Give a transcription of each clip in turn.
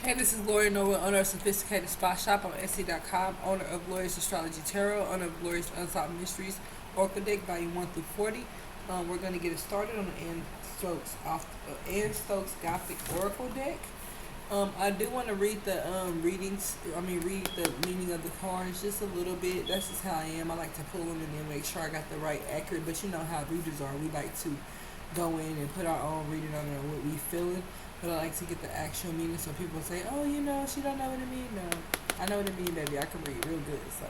Hey, this is Gloria Noah, owner of Sophisticated Spot Shop on Etsy.com, owner of Gloria's Astrology Tarot, owner of Gloria's Unsolved Mysteries, Oracle Deck, Volume 1 through 40. We're going to get it started on the Anne Stokes Gothic Oracle Deck. I do want to read the read the meaning of the cards just a little bit. That's just how I am. I like to pull them and then make sure I got the right accurate. But you know how readers are. We like to go in and put our own reading on there, what we feeling. But I like to get the actual meaning so people say, oh, she don't know what it means. No, I know what it means, baby. I can read real good. So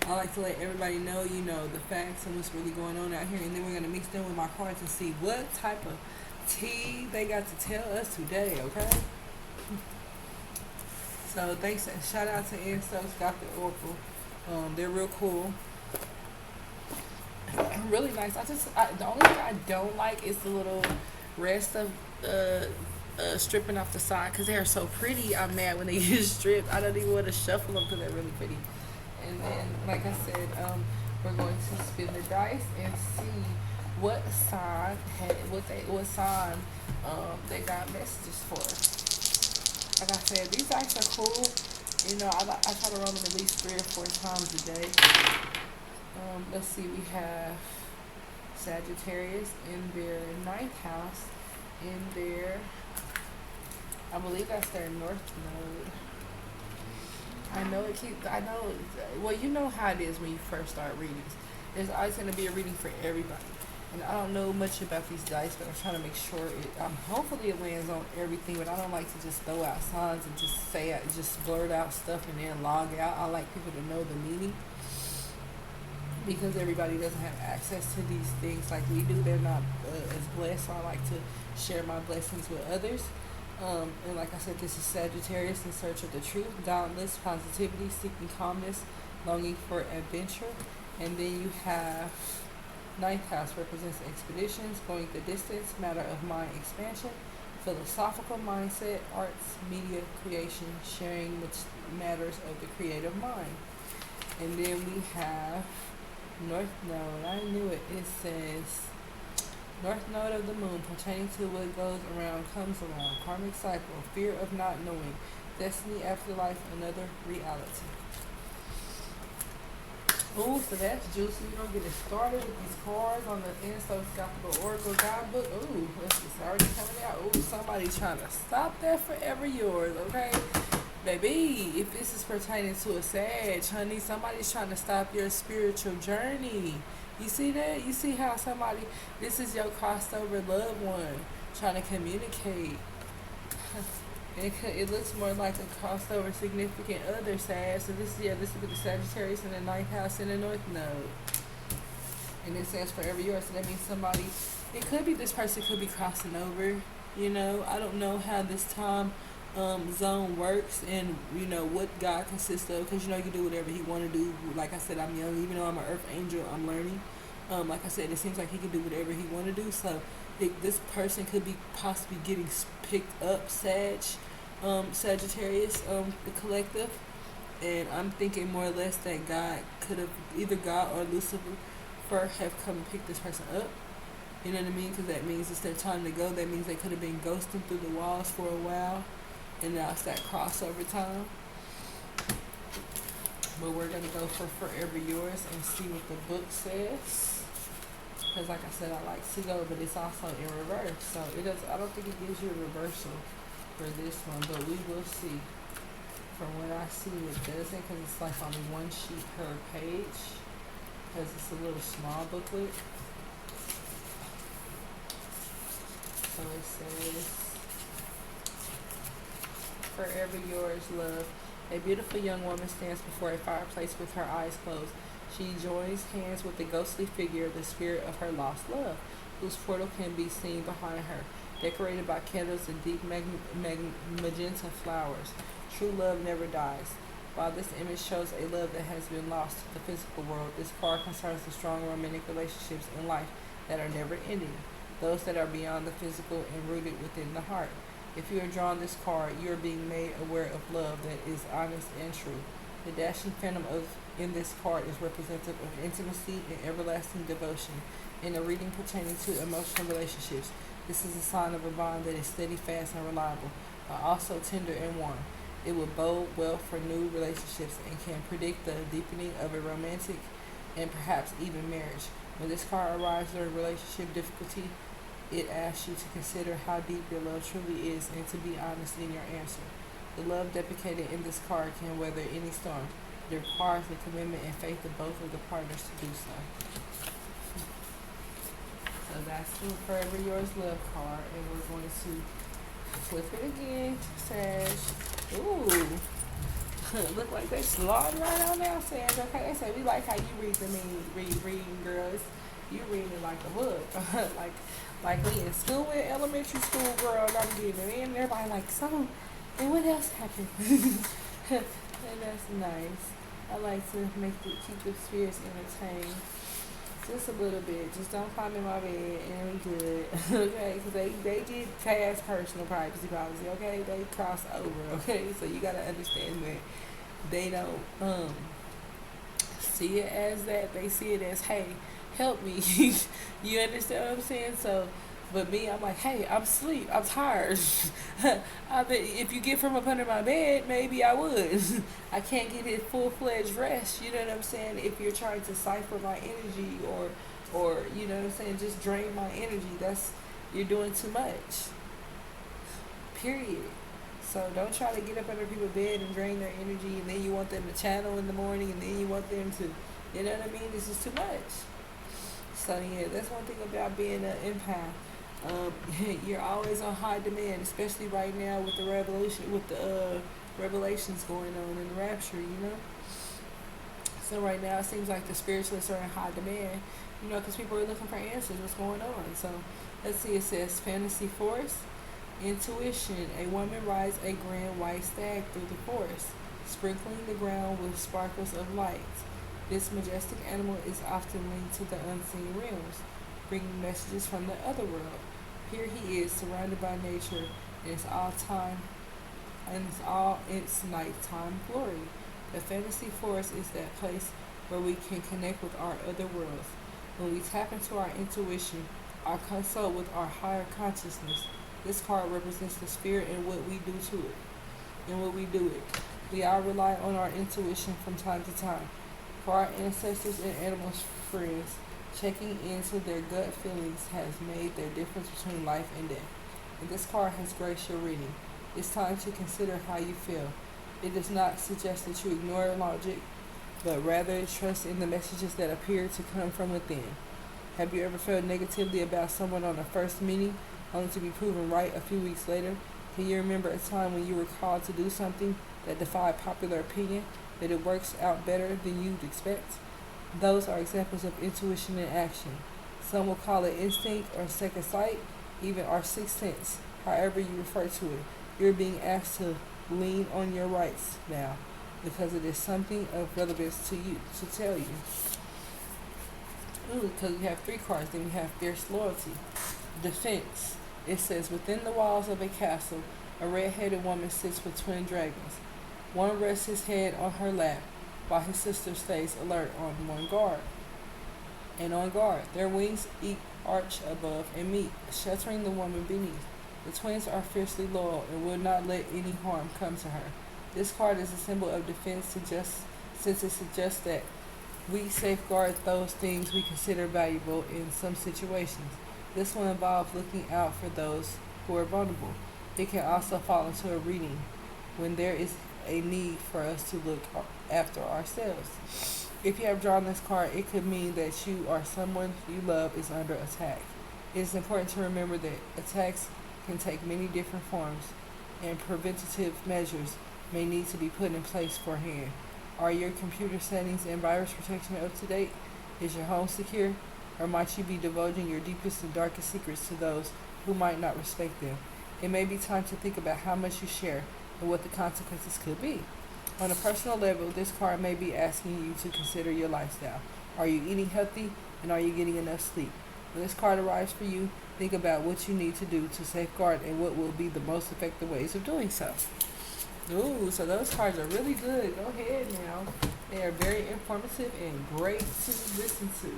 I like to let everybody know, the facts and what's really going on out here. And then we're going to mix them with my cards and see what type of tea they got to tell us today, okay? So thanks and shout out to Anne Stokes Gothic Oracle. They're real cool. Really nice. The only thing I don't like is the little rest of stripping off the side because they are so pretty. I'm mad when they use strips. I don't even want to shuffle them because they're really pretty. And then, like I said, we're going to spin the dice and see what sign they got messages for. Like I said, these dice are cool. I try to roll them at least 3 or 4 times a day. Let's see, we have Sagittarius in their 9th house, in their, I believe that's their north node. Well, you know how it is when you first start readings. There's always going to be a reading for everybody. And I don't know much about these dice, but I'm trying to make sure hopefully it lands on everything, but I don't like to just throw out signs and just blurt out stuff and then log out. I like people to know the meaning because everybody doesn't have access to these things like we do. They're not as blessed, so I like to share my blessings with others. And like I said, this is Sagittarius in search of the truth, dauntless, positivity, seeking calmness, longing for adventure. And then you have 9th house represents expeditions, going the distance, matter of mind expansion, philosophical mindset, arts, media creation, sharing which matters of the creative mind. And then we have North Node. I knew it. It says North Node of the Moon, pertaining to what goes around comes around, karmic cycle, fear of not knowing, destiny, afterlife, another reality. Ooh, so that's juicy. We're going to get it started with these cards on the Anne Stokes Gothic Oracle Guidebook. Ooh, it's already coming out. Ooh, somebody's trying to stop that forever yours, okay? Baby, if this is pertaining to a Sag, honey, somebody's trying to stop your spiritual journey. You see that? You see how this is your crossed over loved one trying to communicate. It looks more like a crossed over significant other Sag. So this would be the Sagittarius in the 9th house in the North Node. And it says forever yours. So that means this person could be crossing over. I don't know how this time zone works and what God consists of, because you can do whatever he want to do. Like I said, I'm young, even though I'm an earth angel, I'm learning. Like I said, it seems like he can do whatever he want to do. So this person could be possibly getting picked up, Sagittarius, the collective. And I'm thinking more or less that God could have, either God or Lucifer have come and picked this person up. You know what I mean? Because that means it's their time to go. That means they could have been ghosting through the walls for a while. And now it's that crossover time. But we're going to go for Forever Yours and see what the book says. Because like I said, I like to go, but it's also in reverse. So I don't think it gives you a reversal for this one, but we will see. From what I see, it doesn't, because it's like only one sheet per page. Because it's a little small booklet. So it says, Forever Yours, love. A beautiful young woman stands before a fireplace with her eyes closed. She joins hands with the ghostly figure, the spirit of her lost love, whose portal can be seen behind her, decorated by candles and deep magenta flowers. True love never dies. While this image shows a love that has been lost to the physical world, this card concerns the strong romantic relationships in life that are never ending, those that are beyond the physical and rooted within the heart. If you are drawn this card, you are being made aware of love that is honest and true. The dashing phantom in this card is representative of intimacy and everlasting devotion. In a reading pertaining to emotional relationships, this is a sign of a bond that is steady, fast, and reliable, but also tender and warm. It will bode well for new relationships and can predict the deepening of a romantic and perhaps even marriage. When this card arrives during relationship difficulty, it asks you to consider how deep your love truly is and to be honest in your answer. The love depicted in this card can weather any storm. It requires the commitment and faith of both of the partners to do so. So that's the Forever Yours love card, and we're going to flip it again, Sag. Ooh. Look like they sliding right on now, Sag. Okay, they say we like how you reading, girls. You reading it like a book. like we in school, in elementary school, girl. I'm getting it in. Everybody like, so, and what else happened? And that's nice. I like to keep the spirits entertained. Just a little bit. Just don't climb in my bed and we good. Okay? Because they get past personal privacy policy. Okay? They cross over. Okay? So you got to understand that they don't see it as that. They see it as, hey, help me. You understand what I'm saying? So, but me, I'm like, hey, I'm asleep. I'm tired. If you get from up under my bed, maybe I would. I can't get it full-fledged rest. You know what I'm saying? If you're trying to cipher my energy or you know what I'm saying, just drain my energy, you're doing too much. Period. So don't try to get up under people's bed and drain their energy, and then you want them to channel in the morning, and then you want them to, you know what I mean? This is too much. So yeah, that's one thing about being an empath. You're always on high demand, especially right now with the revelations going on in the rapture, you know. So right now it seems like the spiritualists are in high demand, you know, because people are looking for answers. What's going on? So let's see. It says fantasy force, intuition. A woman rides a grand white stag through the forest, sprinkling the ground with sparkles of light. This majestic animal is often linked to the unseen realms, bringing messages from the other world. Here he is, surrounded by nature in its nighttime glory. The fantasy forest is that place where we can connect with our other worlds. When we tap into our intuition, our consult with our higher consciousness, this card represents the spirit and what we do to it, and what we do it. We all rely on our intuition from time to time. For our ancestors and animal friends, checking into their gut feelings has made their difference between life and death. And this card has graced your reading. It's time to consider how you feel. It does not suggest that you ignore logic, but rather trust in the messages that appear to come from within. Have you ever felt negatively about someone on a first meeting, only to be proven right a few weeks later? Can you remember a time when you were called to do something that defied popular opinion, but it works out better than you'd expect? Those are examples of intuition in action. Some will call it instinct or second sight, even our sixth sense, however you refer to it. You're being asked to lean on your rights now, because it is something of relevance to you, to tell you. Ooh, because we have 3 cards. Then we have fierce loyalty. Defense. It says, within the walls of a castle, a red-headed woman sits with twin dragons. One rests his head on her lap, while his sister stays alert on guard. Their wings arch above and meet, sheltering the woman beneath. The twins are fiercely loyal and will not let any harm come to her. This card is a symbol of defense, since it suggests that we safeguard those things we consider valuable in some situations. This will involve looking out for those who are vulnerable. It can also fall into a reading when there is a need for us to look after ourselves. If you have drawn this card, it could mean that you or someone you love is under attack. It is important to remember that attacks can take many different forms, and preventative measures may need to be put in place beforehand. Are your computer settings and virus protection up to date? Is your home secure? Or might you be divulging your deepest and darkest secrets to those who might not respect them? It may be time to think about how much you share and what the consequences could be. On a personal level, this card may be asking you to consider your lifestyle. Are you eating healthy, and are you getting enough sleep? When this card arrives for you, think about what you need to do to safeguard and what will be the most effective ways of doing so. Ooh, so those cards are really good. Go ahead now. They are very informative and great to listen to.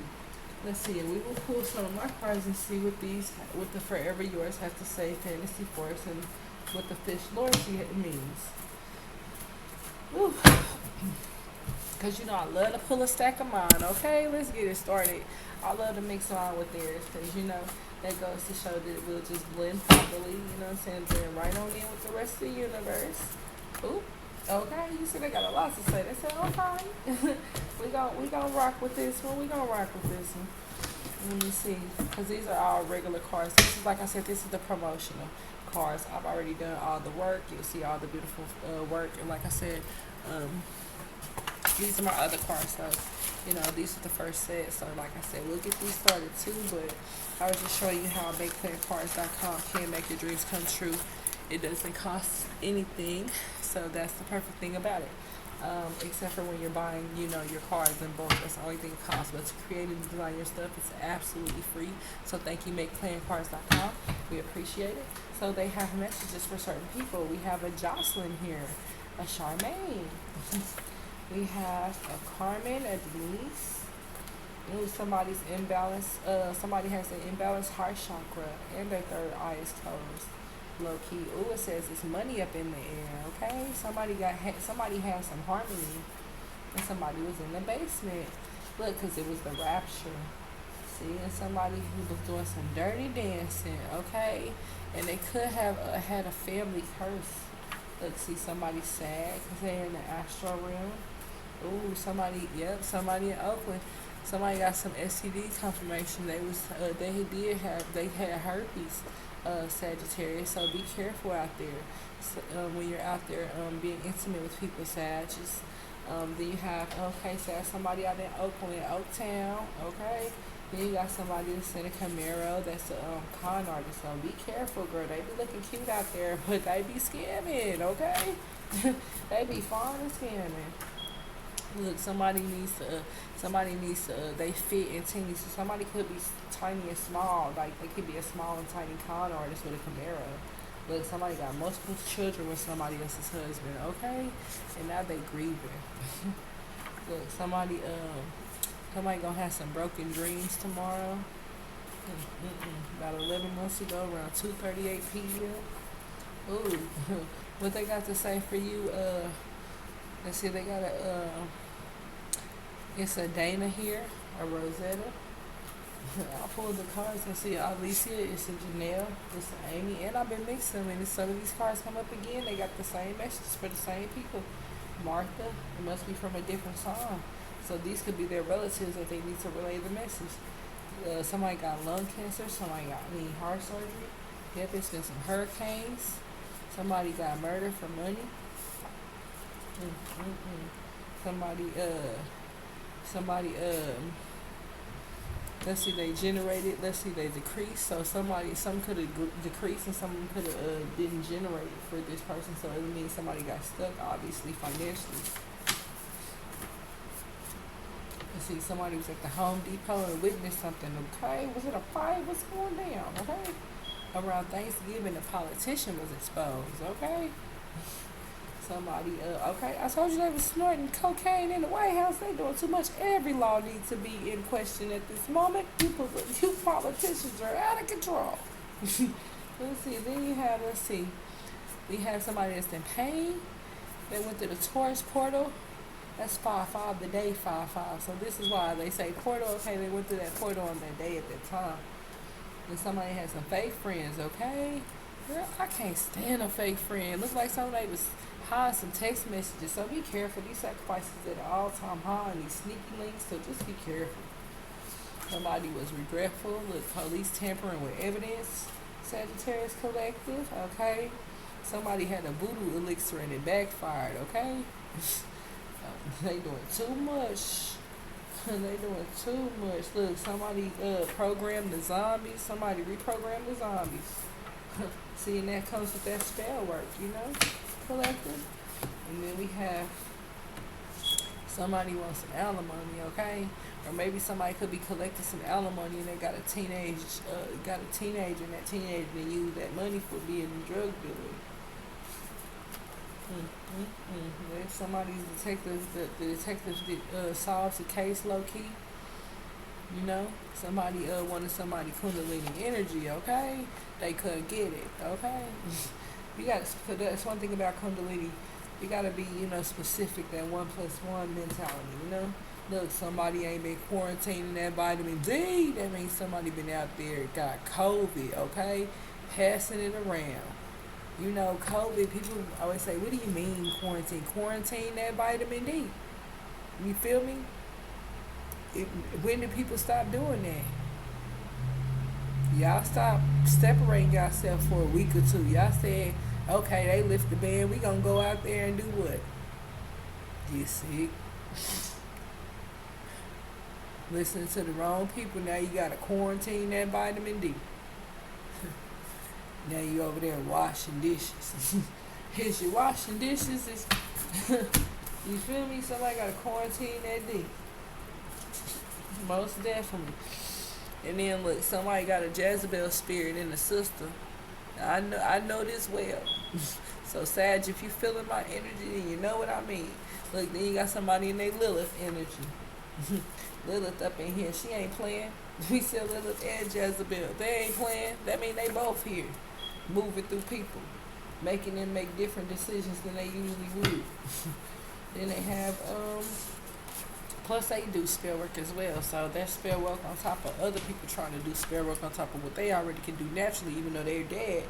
Let's see, and we will pull some of my cards and see what the Forever Yours have to say, Fantasy Force, and what the fish loyalty means. Because, I love to pull a stack of mine, okay? Let's get it started. I love to mix mine with theirs because, that goes to show that we'll just blend properly, what I'm saying? Blend right on in with the rest of the universe. Ooh, okay. You see, they got a lot to say. They said, okay, we gonna rock with this one. We gonna rock with this one. Let me see, because these are all regular cards. This is, like I said, this is the promotional cards. I've already done all the work. You'll see all the beautiful work. And like I said, these are my other cards. So, these are the first set. So, like I said, we'll get these started too. But I was just showing you how MakePlanCards.com can make your dreams come true. It doesn't cost anything. So, that's the perfect thing about it. Except for when you're buying, your cards in bulk. That's the only thing it costs. But to create and design your stuff, it's absolutely free. So thank you, MakePlanCards.com. We appreciate it. So they have messages for certain people. We have a Jocelyn here, a Charmaine. We have a Carmen, a Denise. Ooh, somebody's imbalanced. Somebody has an imbalanced heart chakra, and their third eye is closed. Low key. Ooh, it says it's money up in the air. Okay, somebody had some harmony, and somebody was in the basement. Look, cause it was the rapture. See, and somebody who was doing some dirty dancing. Okay, and they could have had a family curse. Look, see, somebody sad cause they're in the astral realm. Ooh, somebody in Oakland. Somebody got some STD confirmation. They had herpes. Sagittarius, so be careful out there. So, when you're out there being intimate with people, Sagittarius. Then you have, so that's somebody out in Oakland, Oaktown, okay? Then you got somebody that's in a Camaro that's a con artist, so be careful, girl. They be looking cute out there, but they be scamming, okay? They be fun and scamming. Look, somebody needs to, they fit in teeny, so somebody could be tiny and small, like they could be a small and tiny con artist with a Camaro. Look, somebody got multiple children with somebody else's husband, okay? And now they grieving. Look, somebody gonna have some broken dreams tomorrow. About 11 months ago, around 2:38 p.m. Ooh, what they got to say for you, let's see, they got it's a Dana here, a Rosetta. I'll pull the cards and see Alicia, it's a Janelle, it's a Amy, and I've been mixing them, and some of these cards come up again, they got the same messages for the same people. Martha, it must be from a different song. So these could be their relatives that they need to relay the message. Somebody got lung cancer, somebody got heart surgery. Yep, it's been some hurricanes. Somebody got murdered for money. Somebody, let's see, they generated, let's see, they decreased. So some could have decreased and some could have didn't generate for this person. So it means somebody got stuck, obviously, financially. Let's see, somebody was at the Home Depot and witnessed something, okay? Was it a fight? What's going down, okay? Around Thanksgiving, a politician was exposed, okay? Somebody, okay, I told you they was snorting cocaine in the White House. They doing too much. Every law needs to be in question at this moment. You politicians are out of control. Let's see, then you have, we have somebody that's in pain. They went to the Taurus portal. That's 5-5, the day 5-5. So this is why they say portal, okay, they went through that portal on that day at that time. And somebody had some fake friends, okay? Girl, I can't stand a fake friend. Looks like somebody was hiding some text messages. So be careful. These sacrifices at an all-time high and these sneaky links, so just be careful. Somebody was regretful. Look, police tampering with evidence. Sagittarius Collective, okay? Somebody had a voodoo elixir and it backfired, okay? They doing too much. They doing too much. Look, somebody programmed the zombies. Somebody reprogrammed the zombies. See, and that comes with that spell work, collective. And then we have somebody wants some alimony, okay? Or maybe somebody could be collecting some alimony and they got a teenager, and that teenager then use that money for being a drug dealer. There's somebody's detectives, the detectives solves the case low key. Somebody wanted somebody Kundalini energy, okay? They couldn't get it, okay? You got to, that's one thing about Kundalini. You gotta be, specific, that 1+1 mentality, Look, somebody ain't been quarantining that vitamin D. That means somebody been out there, got COVID, okay? Passing it around. COVID, people always say, what do you mean quarantine? Quarantine that vitamin D. You feel me? When did people stop doing that? Y'all stop separating yourself for a week or two. Y'all said, okay, they lift the ban. We gonna go out there and do what? Get sick. Listening to the wrong people. Now you gotta quarantine that vitamin D. Now you over there washing dishes. Is you washing dishes? You feel me? Somebody gotta quarantine that D. Most definitely. And then look, somebody got a Jezebel spirit in the system. I know this well. So Sag, if you feeling my energy, then you know what I mean. Look, then you got somebody in their Lilith energy. Lilith up in here, she ain't playing. We said Lilith and Jezebel. They ain't playing. That mean they both here. Moving through people. Making them make different decisions than they usually would. Then they have, plus they do spell work as well. So that's spell work on top of other people trying to do spell work on top of what they already can do naturally, even though they're dead.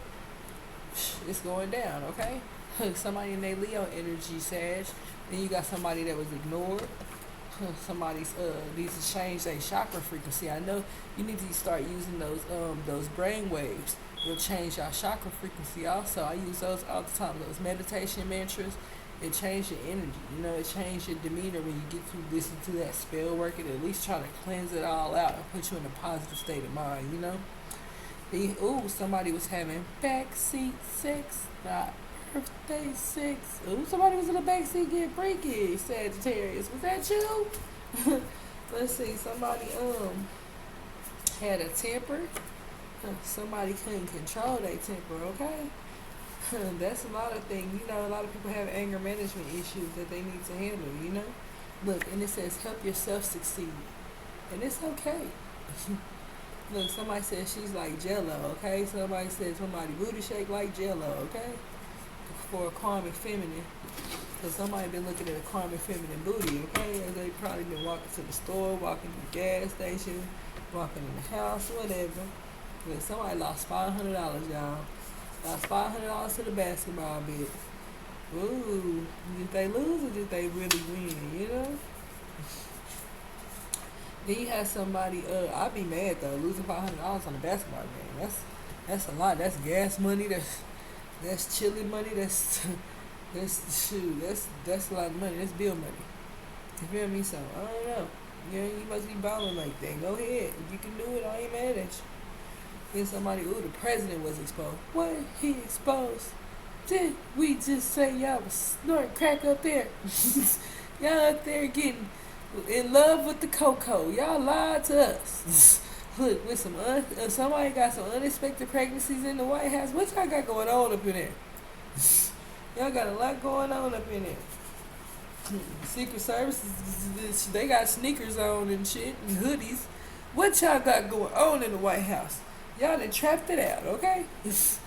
It's going down, okay? Somebody in their Leo energy, Sag. Then you got somebody that was ignored. Somebody's needs to change their chakra frequency. I know you need to start using those brain waves. It'll change your chakra frequency also. I use those all the time. Those meditation mantras. It changes your energy. It changes your demeanor when you get to listen to that spell work. It at least try to cleanse it all out and put you in a positive state of mind, Somebody was having backseat sex, not birthday sex. Somebody was in the backseat getting freaky, Sagittarius. Was that you? Let's see, somebody had a temper. Somebody couldn't control their temper, okay? That's a lot of things. A lot of people have anger management issues that they need to handle, Look, and it says help yourself succeed. And it's okay. Look, somebody says she's like Jello, okay? Somebody says somebody booty shake like Jello, okay? For a karmic feminine. Because somebody been looking at a karmic feminine booty, okay? And they probably been walking to the store, walking to the gas station, walking in the house, whatever. Look, somebody lost $500, y'all. Lost $500 to the basketball bet. Ooh, did they lose or did they really win, Then you have somebody, I'd be mad though, losing $500 on a basketball game. That's a lot. That's gas money, that's chili money, that's a lot of money. That's bill money. You feel me? So I don't know. You must be balling like that. Go ahead. If you can do it, I ain't mad at you. Then somebody, the president was exposed. What? He exposed? Did we just say y'all was snorting crack up there? Y'all up there getting in love with the cocoa. Y'all lied to us. Look, with somebody got some unexpected pregnancies in the White House. What y'all got going on up in there? Y'all got a lot going on up in there. Secret Services, they got sneakers on and shit and hoodies. What y'all got going on in the White House? Y'all done trapped it out, okay? Let's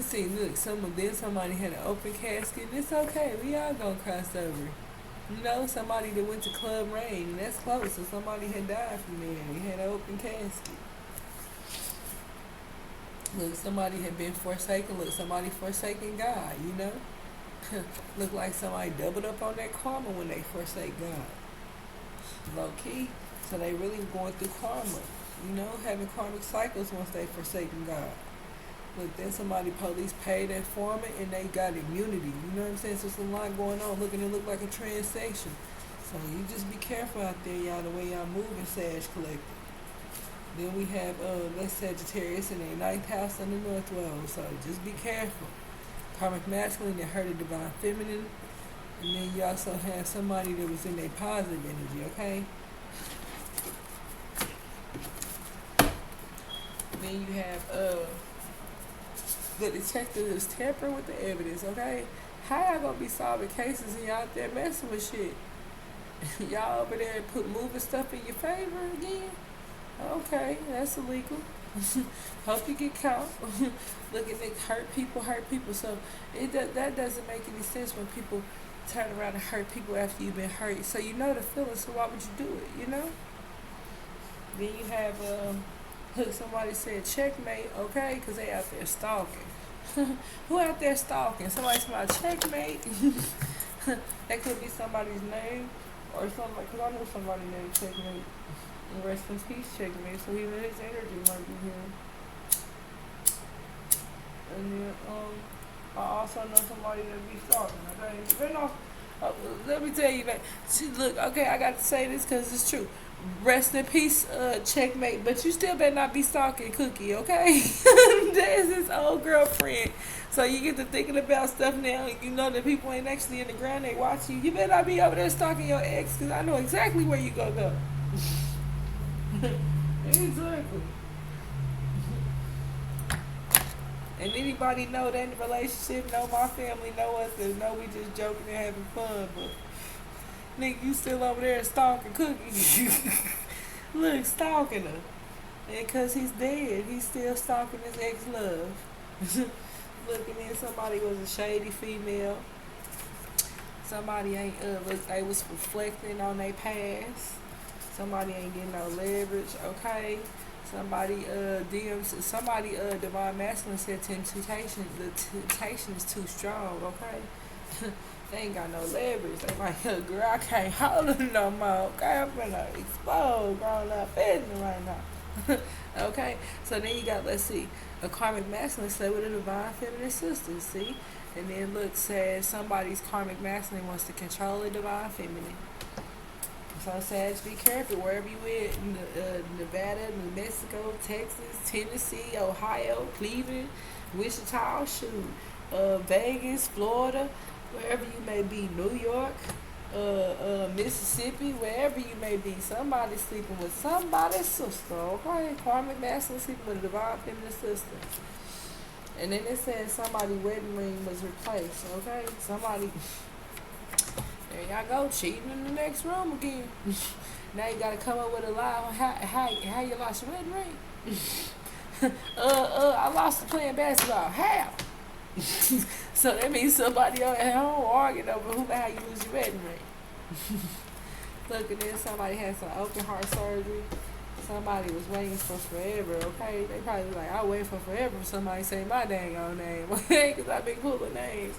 see, look, somebody had an open casket. It's okay, we all gonna cross over. Somebody that went to Club Rain, that's close, so somebody had died from there. He had an open casket. Look, somebody had been forsaken. Look, somebody forsaken God, Look like somebody doubled up on that karma when they forsake God. Low key. So they really going through karma. Having karmic cycles once they forsaken God. Look, then somebody police paid that foreman and they got immunity. You know what I'm saying? So there's a lot going on. Look, and it look like a transaction. So you just be careful out there, y'all, the way y'all moving, Sag Collective. Then we have that's Sagittarius in their 9th house in the North Node. So just be careful. Karmic masculine that hurt a divine feminine. And then you also have somebody that was in their positive energy, okay? Then you have the detective is tampering with the evidence, okay? How y'all gonna be solving cases and y'all out there messing with shit? Y'all over there moving stuff in your favor again? Okay, that's illegal. Hope you get caught. Look at niggas hurt people. So that doesn't make any sense when people turn around and hurt people after you've been hurt. So you know the feeling, so why would you do it, you know? Then you have, look, somebody said checkmate, okay? Because they out there stalking. Who out there stalking? Somebody smiled checkmate. That could be somebody's name or somebody, because I know somebody named checkmate. Rest in peace, checkmate. So even his energy might be here. And then, I also know somebody that be stalking. Okay, but no, let me tell you, man. Look, okay, I got to say this because it's true. Rest in peace, checkmate. But you still better not be stalking Cookie, okay? There's his old girlfriend. So you get to thinking about stuff now, and you know that people ain't actually in the ground. They watch you. You better not be over there stalking your ex, because I know exactly where you gonna go. Exactly. And anybody know that in the relationship, know my family, know us, and know we just joking and having fun, but nigga, you still over there stalking Cookie. Look, stalking her. And cause he's dead, he's still stalking his ex-love. Look, and then somebody was a shady female. Somebody ain't look, they was reflecting on their past. Somebody ain't getting no leverage, okay? Somebody divine masculine said temptation, the temptation is too strong, okay? They ain't got no leverage. They like, girl, I can't hold them no more, okay? I'm gonna explode, grown up business right now. Okay? So then you got, let's see, a karmic masculine slave with a divine feminine sister, see? And then look, says somebody's karmic masculine wants to control a divine feminine. So Sag, be careful wherever you at, Nevada, New Mexico, Texas, Tennessee, Ohio, Cleveland, Wichita, Vegas, Florida, wherever you may be, New York, Mississippi, wherever you may be, somebody's sleeping with somebody's sister, okay? Karmic masculine sleeping with a divine feminine sister. And then it says somebody's wedding ring was replaced, okay? Somebody... There y'all go, cheating in the next room again. Now you gotta come up with a lie on how you lost your wedding ring. I lost it playing basketball. How? So that means somebody at home arguing over how you lose your wedding ring. Look, and then somebody had some open heart surgery. Somebody was waiting for forever, okay? They probably was like, I wait for forever for somebody to say my dang old name, okay? Because I've been pulling names.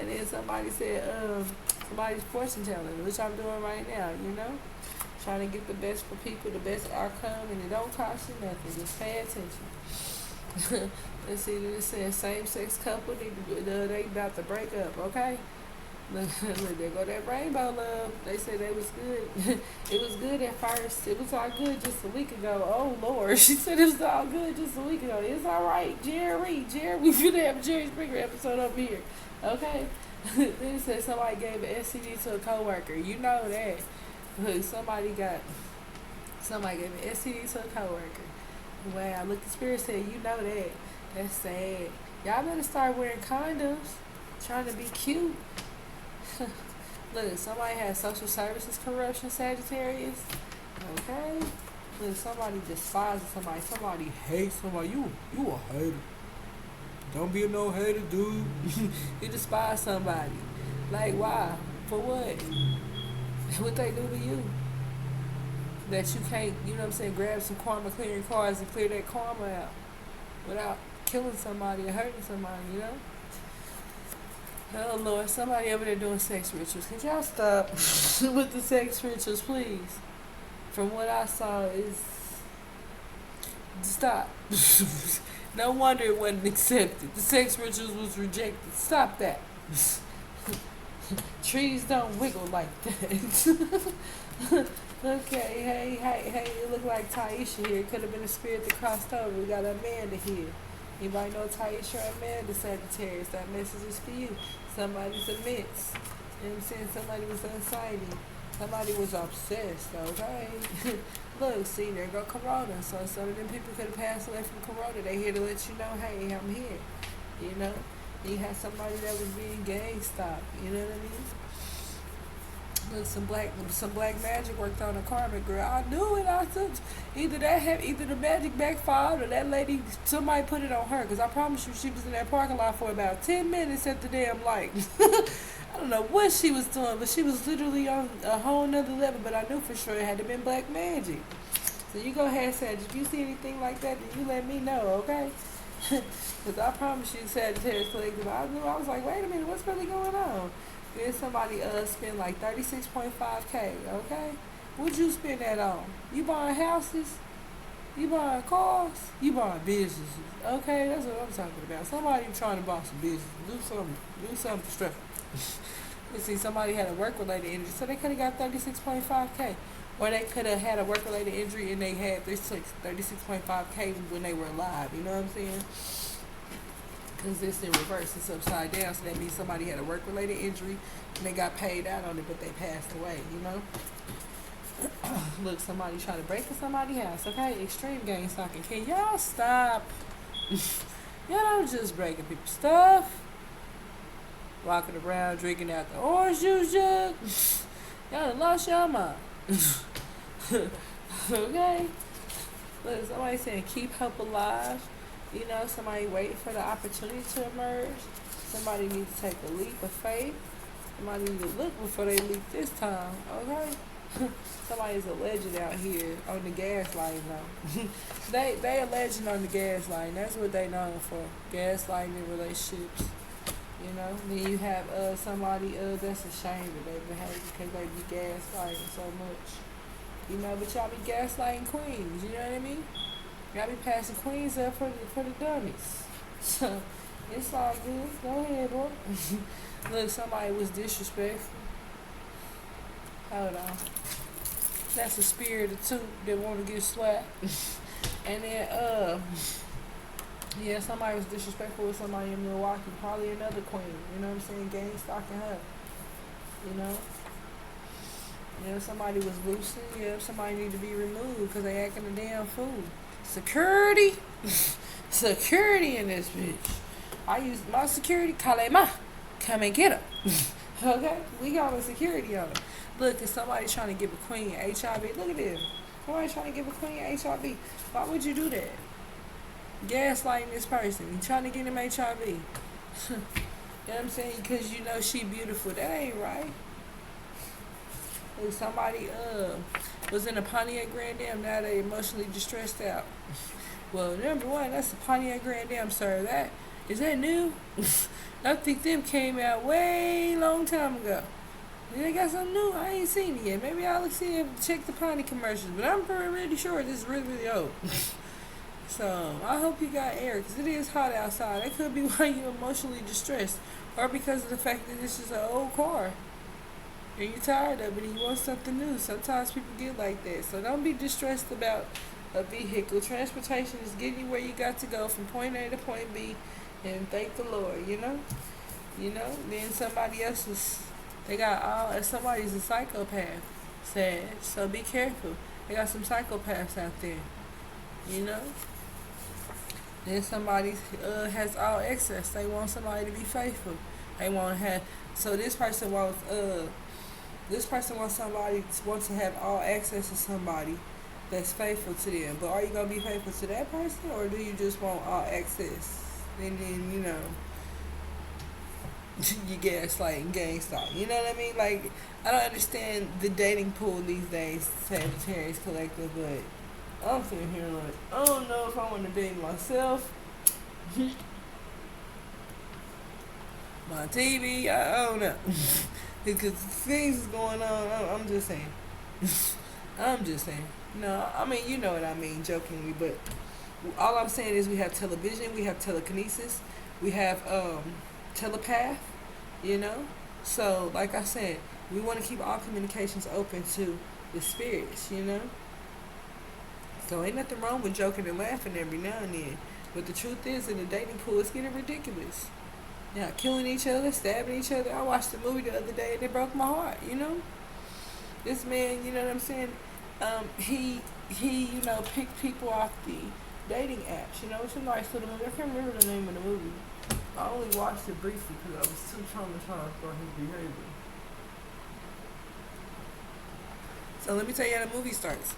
And then somebody said, somebody's fortune telling, which I'm doing right now, you know? Trying to get the best for people, the best outcome, and it don't cost you nothing. Just pay attention. Let's see, it says same-sex couple, they about to break up, okay? Look, there go that rainbow love. They said they was good. It was good at first. It was all good just a week ago. Oh, Lord. She said it was all good just a week ago. It's all right. Jerry, we should have a Jerry Springer episode up here. Okay? Then it said somebody gave an STD to a coworker. You know that. Look, somebody gave an STD to a coworker. Wow, look, the spirit said, you know that. That's sad. Y'all better start wearing condoms. Trying to be cute. Look, somebody has social services corruption, Sagittarius. Okay? Look, somebody despises somebody. Somebody hates somebody. You a hater. Don't be a no hater, dude. You despise somebody. Like, why? For what? What they do to you? That you can't, you know what I'm saying, grab some karma clearing cards and clear that karma out without killing somebody or hurting somebody, you know? Oh, Lord, somebody over there doing sex rituals. Could y'all stop with the sex rituals, please? From what I saw is... Stop. No wonder it wasn't accepted. The sex rituals was rejected. Stop that. Trees don't wiggle like that. Okay, hey, it look like Taisha here. It could have been a spirit that crossed over. We got Amanda here. Anybody know Taisha or Amanda, Sagittarius? That message is for you. Somebody's a mix. You know what I'm saying? Somebody was unsightly. Somebody was obsessed, okay? Look, see, there go Corona. So some of them people could have passed away from Corona. They here to let you know, hey, I'm here. You know? You had somebody that was being gang stopped. You know what I mean? Look, some black magic worked on a karma, girl. I knew it. I said either the magic backfired or that lady, somebody put it on her. Cause I promise you, she was in that parking lot for about 10 minutes at the damn light. I don't know what she was doing, but she was literally on a whole nother level. But I knew for sure it had to been black magic. So you go ahead, Sag. If you see anything like that, then you let me know, okay? Because I promise you, Sagittarius Collective, I knew. I was like, wait a minute, what's really going on? Then somebody spend like 36.5K, okay? What'd you spend that on? You buying houses? You buying cars? You buying businesses? Okay, that's what I'm talking about. Somebody trying to buy some business. Do something constructive. Let's see, somebody had a work-related injury, so they could have got 36.5K. Or they could have had a work-related injury and they had 36.5K when they were alive. You know what I'm saying? Because it's in reverse. It's upside down. So that means somebody had a work-related injury and they got paid out on it, but they passed away. You know? Look, somebody trying to break in somebody's house. Okay? Extreme gang stalking. Can y'all stop? Y'all don't just breaking people's stuff. Walking around drinking out the orange juice jug. Y'all done lost y'all mind. Okay? Look, somebody saying keep hope alive. You know, somebody waiting for the opportunity to emerge. Somebody needs to take a leap of faith. Somebody need to look before they leap this time. Okay? Somebody's a legend out here on the gaslighting though. they a legend on the gaslighting. That's what they known for. Gaslighting in relationships. You know, then you have somebody that's ashamed of their behavior because they be gaslighting so much. You know, but y'all be gaslighting queens. You know what I mean? Y'all be passing queens up for the dummies. So it's all good. Go ahead, boy. Look, somebody was disrespectful. Hold on. That's a spirit of two that want to get slapped. And then yeah, somebody was disrespectful with somebody in Milwaukee. Probably another queen. You know what I'm saying? Gang stalking her. You know? Yeah, somebody was loosened. Yeah, somebody need to be removed because they acting a damn fool. Security. Security in this bitch. I use my security. Kalema. Come and get her. Okay? We got a security on her. Look, if somebody trying to give a queen HIV. Look at this. Somebody trying to give a queen HIV. Why would you do that? Gaslighting this person. You trying to get him HIV. You know what I'm saying? Because you know she beautiful. That ain't right. Look, somebody was in a Pontiac Grand Dam. Now they emotionally distressed out. Well, number one, that's the Pontiac Grand Dam, sir. Is that new? I think them came out way long time ago. They got something new. I ain't seen it yet. Maybe I'll see if check the Pontiac commercials. But I'm pretty sure this is really, really old. So I hope you got air because it is hot outside. That could be why you're emotionally distressed, or because of the fact that this is an old car and you're tired of it and you want something new. Sometimes people get like that. So don't be distressed about a vehicle. Transportation is getting you where you got to go from point A to point B, and thank the Lord. You know. Then somebody else somebody's a psychopath. Sad. So be careful. They got some psychopaths out there. You know. Then somebody has all access. They want somebody to be faithful. They want to have. So this person wants wants to have all access to somebody that's faithful to them. But are you gonna be faithful to that person, or do you just want all access? And then you gaslight, gang stalk. You know what I mean? Like, I don't understand the dating pool these days, Sagittarius Collective, but I'm sitting here like, I don't know if I want to date myself. My TV, I don't know. Because things is going on, I'm just saying. I'm just saying. No, I mean, you know what I mean, jokingly, but all I'm saying is we have television, we have telekinesis, we have telepath, you know? So, like I said, we want to keep all communications open to the spirits, you know? So ain't nothing wrong with joking and laughing every now and then. But the truth is, in the dating pool, it's getting ridiculous. Yeah, killing each other, stabbing each other. I watched the movie the other day and it broke my heart, you know? This man, you know what I'm saying? He picked people off the dating apps, you know? It's a nice little movie. I can't remember the name of the movie. I only watched it briefly because I was too traumatized by his behavior. So let me tell you how the movie starts.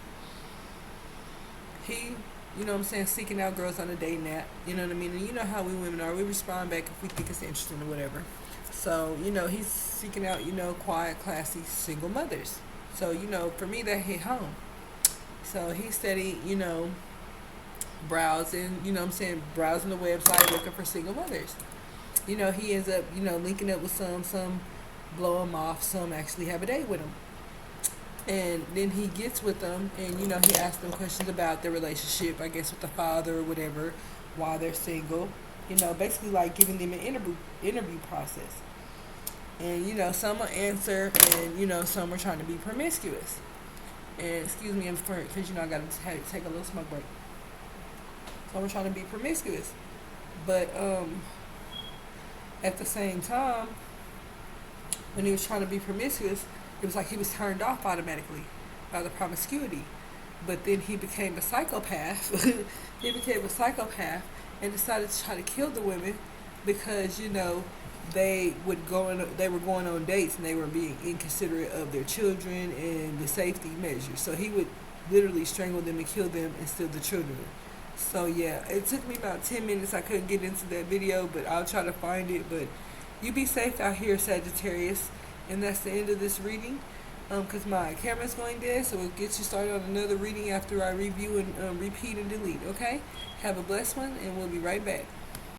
He, you know what I'm saying, seeking out girls on a dating app. You know what I mean? And you know how we women are. We respond back if we think it's interesting or whatever. So, he's seeking out, quiet, classy, single mothers. So, for me, that hit home. So he steady, browsing, browsing the website looking for single mothers. He ends up, linking up with some blow him off, some actually have a date with him. And then he gets with them and, he asks them questions about their relationship, I guess with the father or whatever, while they're single. Basically like giving them an interview process. And, some will answer and, some are trying to be promiscuous. And excuse me, because, I got to take a little smoke break. Some are trying to be promiscuous. But at the same time, when he was trying to be promiscuous, it was like he was turned off automatically by the promiscuity. But then he became a psychopath. He became a psychopath and decided to try to kill the women because, they were going on dates and they were being inconsiderate of their children and the safety measures. So he would literally strangle them and kill them and steal the children. So yeah, it took me about 10 minutes. I couldn't get into that video, but I'll try to find it. But you be safe out here, Sagittarius. And that's the end of this reading. Because my camera's going dead, so we'll get you started on another reading after I review and repeat and delete, okay? Have a blessed one, and we'll be right back.